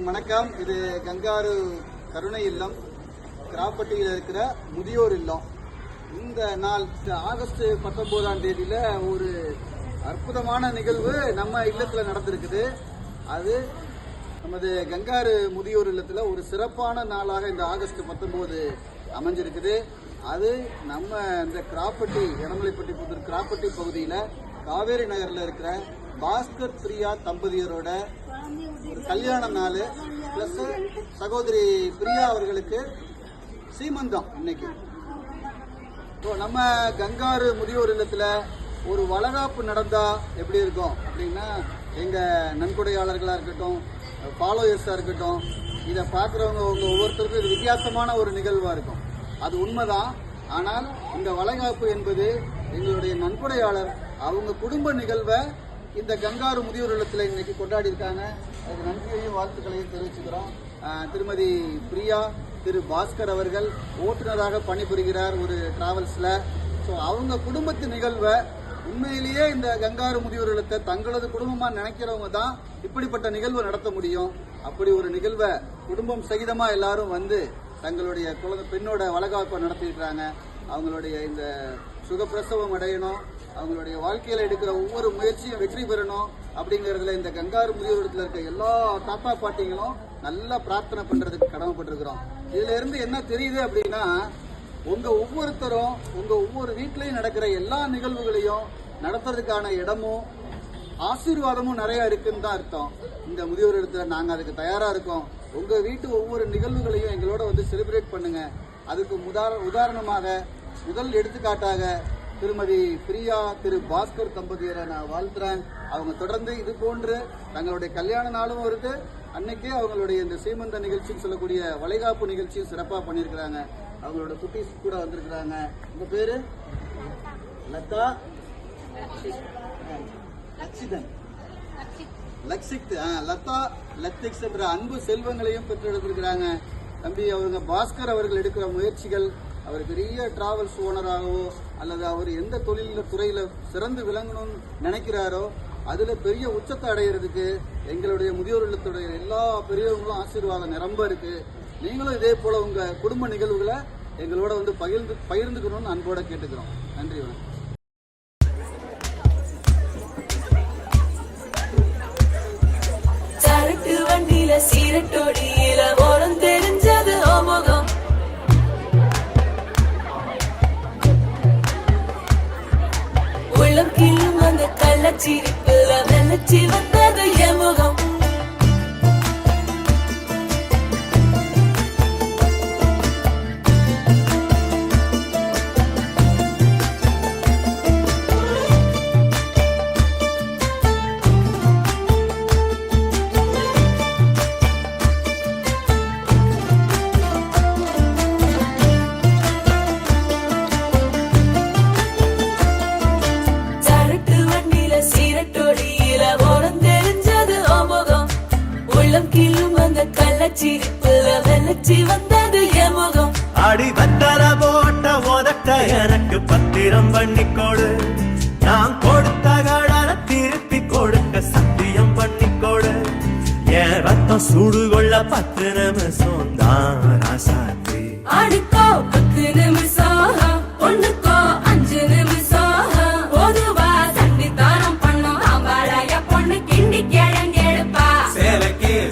வணக்கம். இது கங்காரு கருணை இல்லம், கிராப்பட்டியில் இருக்கிற முதியோர் இல்லம். இந்த நாள் ஆகஸ்ட் 19ஆம் தேதியில ஒரு அற்புதமான நிகழ்வு நம்ம இல்லத்தில் நடந்திருக்குது. அது நமது கங்காரு முதியோர் இல்லத்தில் ஒரு சிறப்பான நாளாக இந்த ஆகஸ்ட் 19 அமைஞ்சிருக்குது. அது நம்ம இந்த கிராப்பட்டி, எடமலைப்பட்டி புதூர் கிராப்பட்டி பகுதியில் காவேரி நகரில் இருக்கிற பாஸ்கர் பிரியா தம்பதியரோட ஒரு கல்யாண நாள் பிளஸ் சகோதரி பிரியா அவர்களுக்கு சீமந்தம் இன்னைக்கு. நம்ம கங்காரு முதியோர் இல்லத்தில் ஒரு வளகாப்பு நடந்தா எப்படி இருக்கும் அப்படின்னா, எங்க நன்கொடையாளர்களாக இருக்கட்டும், ஃபாலோயர்ஸாக இருக்கட்டும், இதை பார்க்குறவங்க ஒவ்வொருத்தருக்கும் இது வித்தியாசமான ஒரு நிகழ்வாக இருக்கும். அது உண்மைதான். ஆனால் இந்த வளகாப்பு என்பது எங்களுடைய நன்கொடையாளர் அவங்க குடும்ப நிகழ்வை இந்த கங்காரு முதியோர் இல்லத்தில் இன்னைக்கு கொண்டாடி இருக்காங்க. அதுக்கு நன்றியையும் வாழ்த்துக்களையும் தெரிவிச்சுக்கிறோம். திருமதி பிரியா, திரு பாஸ்கர் அவர்கள் ஓட்டுநராக பணிபுரிகிறார் ஒரு டிராவல்ஸில். ஸோ அவங்க குடும்பத்து நிகழ்வை உண்மையிலேயே இந்த கங்காரு முதியோர் இல்லத்தை தங்களது குடும்பமாக நினைக்கிறவங்க தான் இப்படிப்பட்ட நிகழ்வு நடத்த முடியும். அப்படி ஒரு நிகழ்வை குடும்பம் சகிதமாக எல்லாரும் வந்து தங்களுடைய குழந்தை பெண்ணோட வளகாப்பை நடத்திடுறாங்க. அவங்களுடைய இந்த சுகப்பிரசவம் அடையணும், அவங்களுடைய வாழ்க்கையில் எடுக்கிற ஒவ்வொரு முயற்சியும் வெற்றி பெறணும் அப்படிங்கிறதுல இந்த கங்காரு முதியோர் இடத்துல இருக்க எல்லா தாத்தா பாட்டிங்களும் நல்லா பிரார்த்தனை பண்றதுக்கு கடமைப்பட்டிருக்கிறோம். இதுல இருந்து என்ன தெரியுது அப்படின்னா, உங்க ஒவ்வொருத்தரும் உங்க ஒவ்வொரு வீட்லயும் நடக்கிற எல்லா நிகழ்வுகளையும் நடத்துறதுக்கான இடமும் ஆசீர்வாதமும் நிறைய இருக்குன்னு தான் அர்த்தம். இந்த முதியோர் இடத்துல நாங்க அதுக்கு தயாரா இருக்கோம். உங்க வீட்டு ஒவ்வொரு நிகழ்வுகளையும் எங்களோட வந்து செலிப்ரேட் பண்ணுங்க. அதுக்கு உதாரணமாக முதல் எடுத்துக்காட்டாக திருமதி பிரியா, திரு பாஸ்கர் தம்பதியரை நான் வாழ்த்துறேன். அவங்க தொடர்ந்து இது போன்று தங்களுடைய கல்யாண நாளும் வருது, அன்னைக்கே அவங்களுடைய இந்த சீமந்த நிகழ்ச்சின்னு சொல்லக்கூடிய வளைகாப்பு நிகழ்ச்சியும் சிறப்பாக பண்ணியிருக்கிறாங்க. அவங்களோட குட்டீஸ் கூட வந்திருக்கிறாங்க. உங்க பேரு லதா, லக்ஷித், லதா லத்திக்ஸ் என்ற அன்பு செல்வங்களையும் பெற்றெடுத்திருக்கிறாங்க. தம்பி அவங்க பாஸ்கர் அவர்கள் எடுக்கிற முயற்சிகள், அவர் பெரிய டிராவல்ஸ் ஓனராகவோ அல்லது அவர் எந்த துறையில சிறந்து விளங்கணும்னு நினைக்கிறாரோ அதுல பெரிய உச்சத்தை அடைகிறதுக்கு எங்களுடைய முதியோர் இல்லத்துடைய எல்லா பெரியவங்களும் ஆசீர்வாதம் நிரம்ப இருக்கு. நீங்களும் இதே போல உங்க குடும்ப நிகழ்வுகளை எங்களோட வந்து பகிர்ந்துக்கணும்னு அன்போட கேட்டுக்கிறோம். நன்றி, வணக்கம். வண்டியில சீரட்டோடியில ஓரம் தெரிஞ்சது ஓமுகம், உள்ளம் கீழும் அந்த கள்ளச்சிரிப்புல வெள்ளச்சி வந்தது எமுகம். அடி வத்தல போட்ட உதட்ட எனக்கு பத்திரம் பண்ணிக்கோடு, நான் கொடுத்த கடனை திருப்பி கொடுக்க சத்தியம் பண்ணிக்கோடு, என் ரத்தம் சூடு கொள்ள 10 நிமிஷம் தான் ராசாத்தி. அடிக்கோ 10 நிமிஷம்